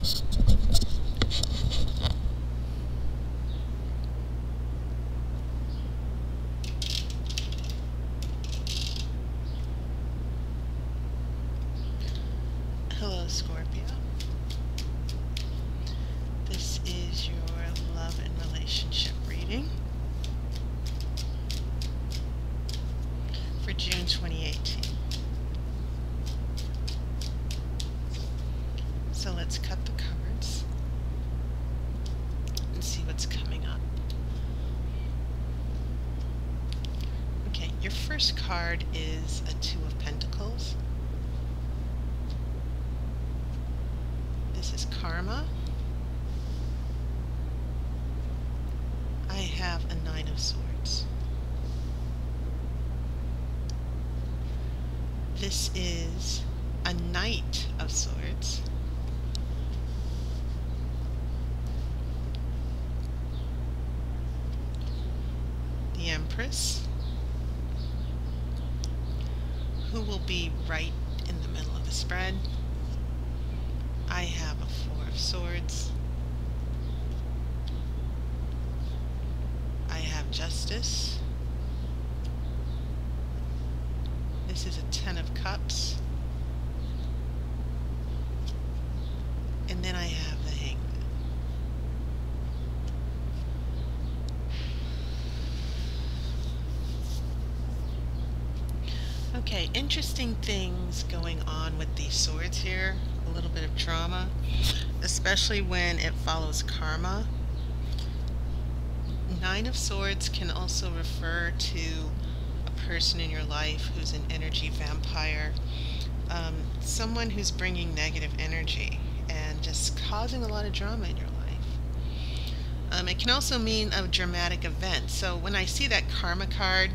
Hello, Scorpio. This is your love and relationship reading for June 2018. So let's cut the cards and see what's coming up. Okay, your first card is a Two of Pentacles. This is karma. I have a Nine of Swords. This is a Knight of Swords. The Empress, who will be right in the middle of the spread. I have a Four of Swords. I have Justice. This is a Ten of Cups. And then I have the Hangman. Okay, interesting things going on with these swords here. A little bit of trauma, especially when it follows karma. Nine of Swords can also refer to a person in your life who's an energy vampire, someone who's bringing negative energy and just causing a lot of drama in your life. It can also mean a dramatic event. So when I see that karma card,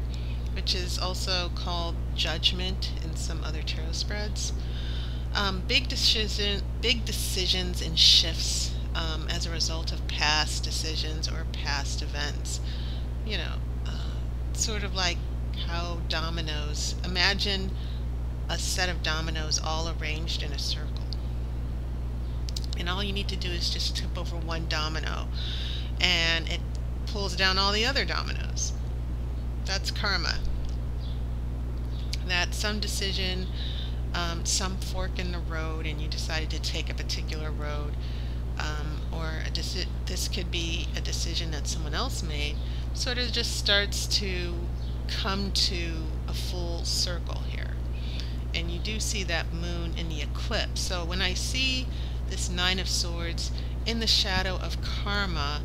which is also called Judgment in some other tarot spreads, big decisions and shifts as a result of past decisions or past events. You know, sort of like how dominoes, imagine a set of dominoes all arranged in a circle. And all you need to do is just tip over one domino and it pulls down all the other dominoes. That's karma. That some decision, some fork in the road, and you decided to take a particular road, or this could be a decision that someone else made, sort of just starts to come to a full circle here. And you do see that moon in the eclipse. So when I see this Nine of Swords in the shadow of karma,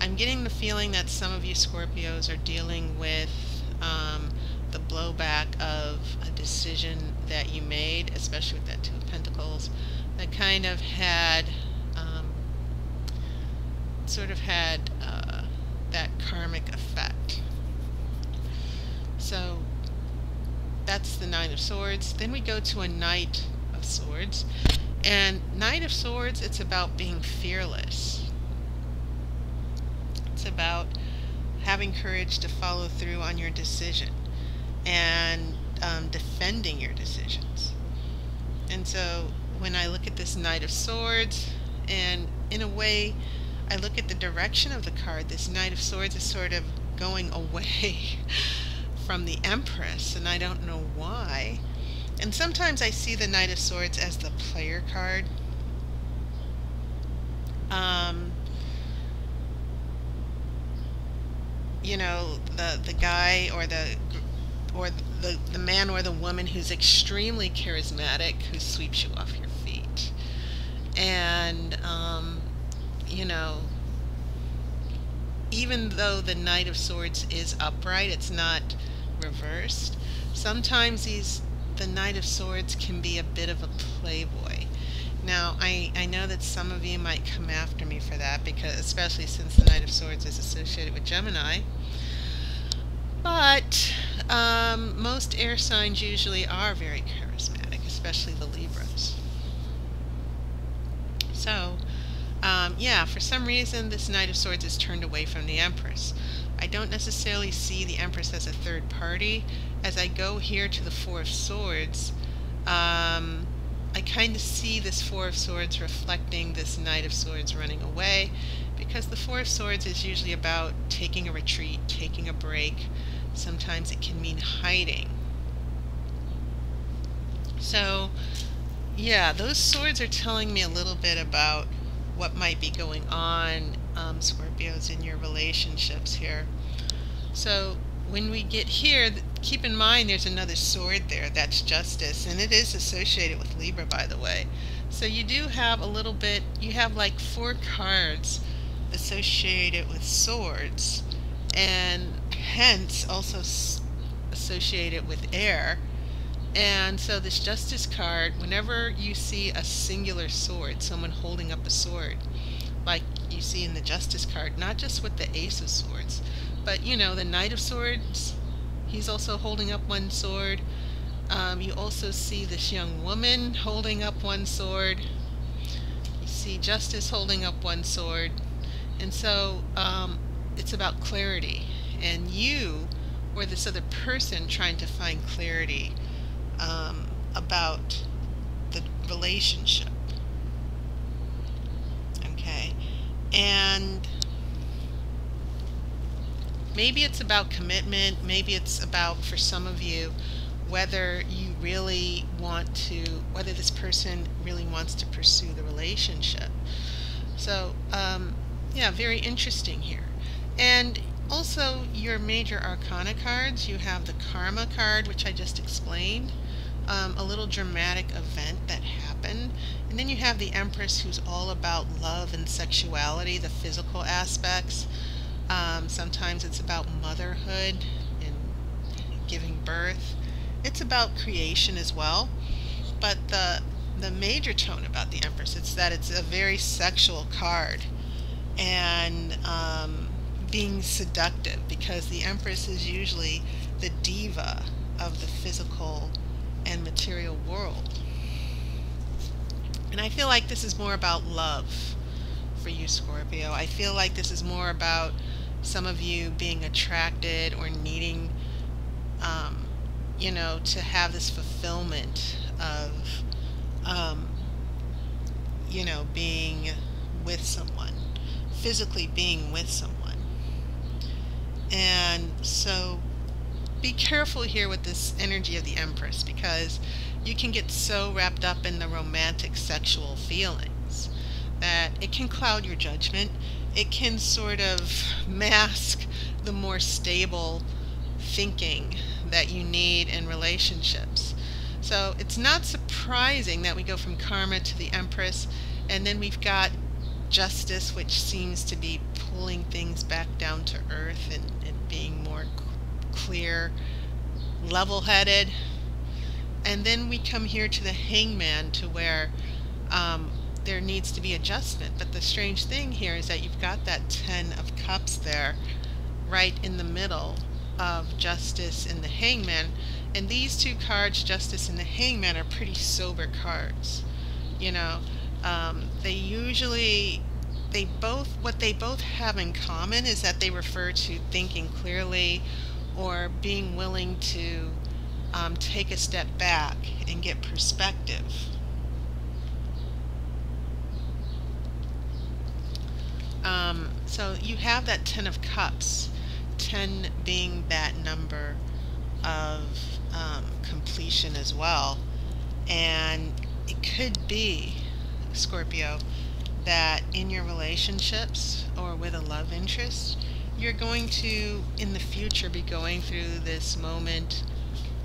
I'm getting the feeling that some of you Scorpios are dealing with the blowback of a decision that you made, especially with that Two of Pentacles, that kind of had that karmic effect. So that's the Nine of Swords. Then we go to a Knight of Swords. And Knight of Swords, it's about being fearless. It's about having courage to follow through on your decision and defending your decisions. And so when I look at this Knight of Swords, and in a way I look at the direction of the card, this Knight of Swords is sort of going away from the Empress, and I don't know why. And sometimes I see the Knight of Swords as the player card. You know, the guy or the man or the woman who's extremely charismatic, who sweeps you off your feet. And you know, even though the Knight of Swords is upright, it's not reversed. Sometimes the Knight of Swords can be a bit of a playboy. Now, I know that some of you might come after me for that, because especially since the Knight of Swords is associated with Gemini. But most air signs usually are very charismatic, especially the Libras. So, yeah, for some reason this Knight of Swords is turned away from the Empress. I don't necessarily see the Empress as a third party. As I go here to the Four of Swords, I kind of see this Four of Swords reflecting this Knight of Swords running away, because the Four of Swords is usually about taking a retreat, taking a break. Sometimes it can mean hiding. So yeah, those swords are telling me a little bit about what might be going on, Scorpios, in your relationships here. So when we get here, keep in mind there's another sword there. That's Justice, and it is associated with Libra, by the way. So you do have a little bit, you have like 4 cards associated with swords, and hence also associated with air. And so this Justice card, whenever you see a singular sword, someone holding up a sword, like you see in the Justice card, not just with the Ace of Swords, but you know, the Knight of Swords, he's also holding up one sword. You also see this young woman holding up one sword. You see Justice holding up one sword. And so it's about clarity, and you or this other person trying to find clarity about the relationship. Okay, and maybe it's about commitment, maybe it's about, for some of you, whether you really want to, whether this person really wants to pursue the relationship. So yeah, very interesting here. And also your major arcana cards, you have the Karma card, which I just explained, a little dramatic event that happened. And then you have the Empress, who's all about love and sexuality, the physical aspects. Sometimes it's about motherhood and giving birth. It's about creation as well. But the major tone about the Empress, it's that it's a very sexual card, and being seductive, because the Empress is usually the diva of the physical and material world. And I feel like this is more about love for you, Scorpio. I feel like this is more about some of you being attracted or needing, you know, to have this fulfillment of, you know, being with someone, physically being with someone. And so be careful here with this energy of the Empress, because you can get so wrapped up in the romantic sexual feelings that it can cloud your judgment. It can sort of mask the more stable thinking that you need in relationships. So it's not surprising that we go from Karma to the Empress, and then we've got Justice, which seems to be pulling things back down to earth and being more clear, level-headed. And then we come here to the Hangman, to where there needs to be adjustment. But the strange thing here is that you've got that 10 of Cups there right in the middle of Justice and the Hangman. And these 2 cards, Justice and the Hangman, are pretty sober cards. You know, they usually, what they both have in common is that they refer to thinking clearly, or being willing to take a step back and get perspective. So you have that 10 of Cups, 10 being that number of completion as well. And it could be, Scorpio, that in your relationships or with a love interest, you're going to, in the future, be going through this moment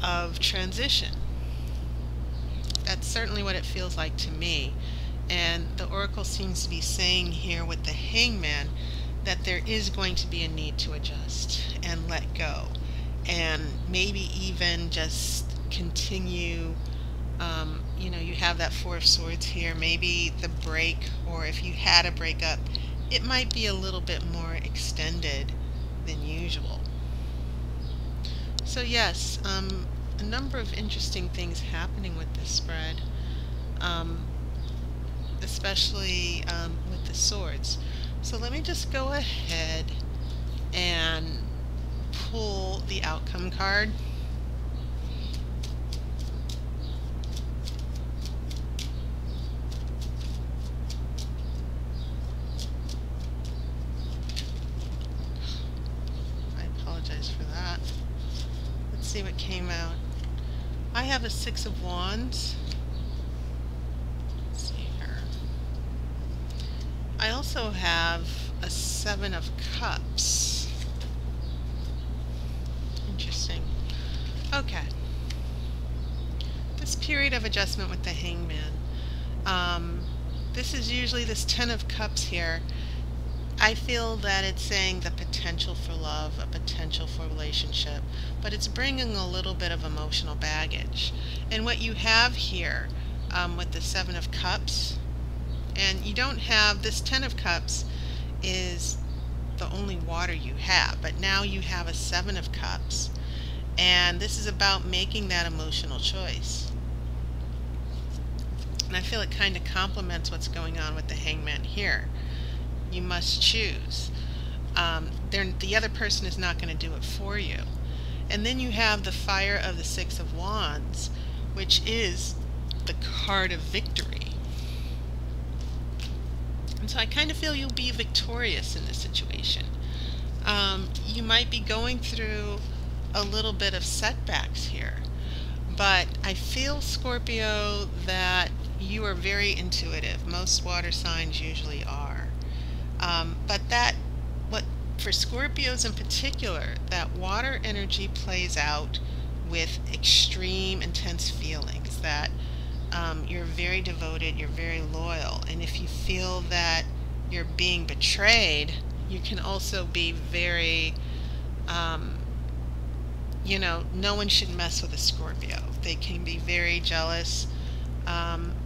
of transition. That's certainly what it feels like to me. And the Oracle seems to be saying here with the Hangman that there is going to be a need to adjust and let go, and maybe even just continue. You know, you have that 4 of Swords here. Maybe the break, or if you had a breakup, it might be a little bit more extended than usual. So yes, a number of interesting things happening with this spread, especially with the swords. So let me just go ahead and pull the outcome card. see what came out. I have a Six of Wands. Let's see here. I also have a Seven of Cups. Interesting. Okay. This period of adjustment with the Hangman. This is usually this Ten of Cups here. I feel that it's saying the potential for love, a potential for relationship, but it's bringing a little bit of emotional baggage. And what you have here with the Seven of Cups, and you don't have, this Ten of Cups is the only water you have, but now you have a Seven of Cups, and this is about making that emotional choice. And I feel it kind of complements what's going on with the Hangman here. You must choose. The other person is not going to do it for you. And then you have the Fire of the Six of Wands, which is the card of victory. And so I kind of feel you'll be victorious in this situation. You might be going through a little bit of setbacks here, but I feel, Scorpio, that you are very intuitive. Most water signs usually are. But for Scorpios in particular, that water energy plays out with extreme intense feelings, that you're very devoted, you're very loyal, and if you feel that you're being betrayed, you can also be very, no one should mess with a Scorpio. They can be very jealous.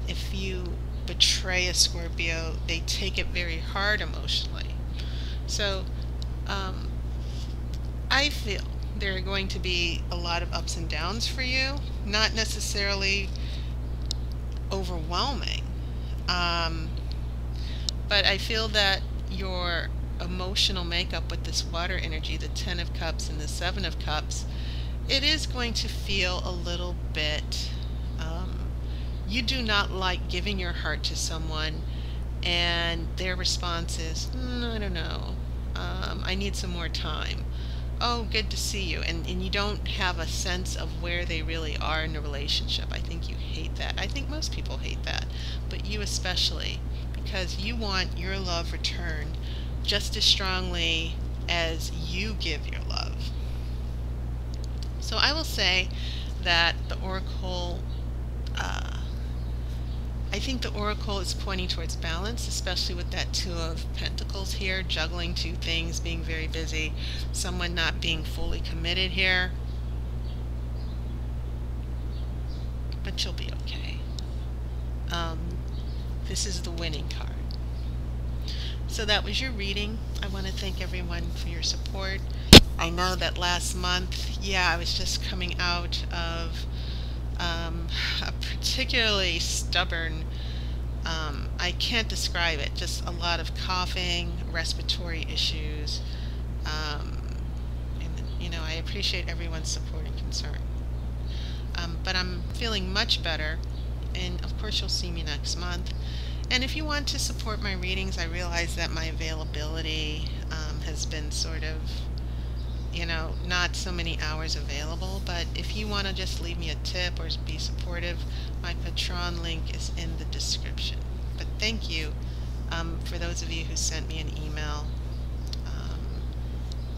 If you betray a Scorpio, they take it very hard emotionally. So I feel there are going to be a lot of ups and downs for you, not necessarily overwhelming, but I feel that your emotional makeup with this water energy, the Ten of Cups and the Seven of Cups, it is going to feel a little bit, you do not like giving your heart to someone and their response is, I don't know, I need some more time. Oh, good to see you. And you don't have a sense of where they really are in the relationship. I think you hate that. I think most people hate that, but you especially, because you want your love returned just as strongly as you give your love. So I will say that the Oracle, I think the Oracle is pointing towards balance, especially with that Two of Pentacles here, juggling two things, being very busy, someone not being fully committed here. But you'll be okay. This is the winning card. So that was your reading. I want to thank everyone for your support. I know that last month, I was just coming out of a particularly stubborn, I can't describe it, just a lot of coughing, respiratory issues, and I appreciate everyone's support and concern. But I'm feeling much better, and of course you'll see me next month. And if you want to support my readings, I realize that my availability has been sort of, not so many hours available, but if you want to just leave me a tip or be supportive, my Patreon link is in the description. But thank you for those of you who sent me an email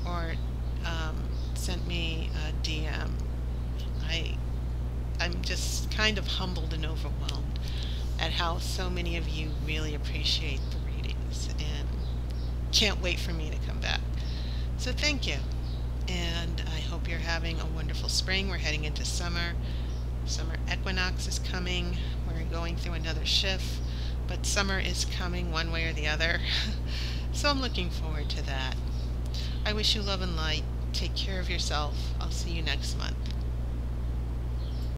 or sent me a DM. I'm just kind of humbled and overwhelmed at how so many of you really appreciate the readings and can't wait for me to come back. So thank you. And I hope you're having a wonderful spring. We're heading into summer. Summer equinox is coming. We're going through another shift, but summer is coming one way or the other. So I'm looking forward to that. I wish you love and light. Take care of yourself. I'll see you next month.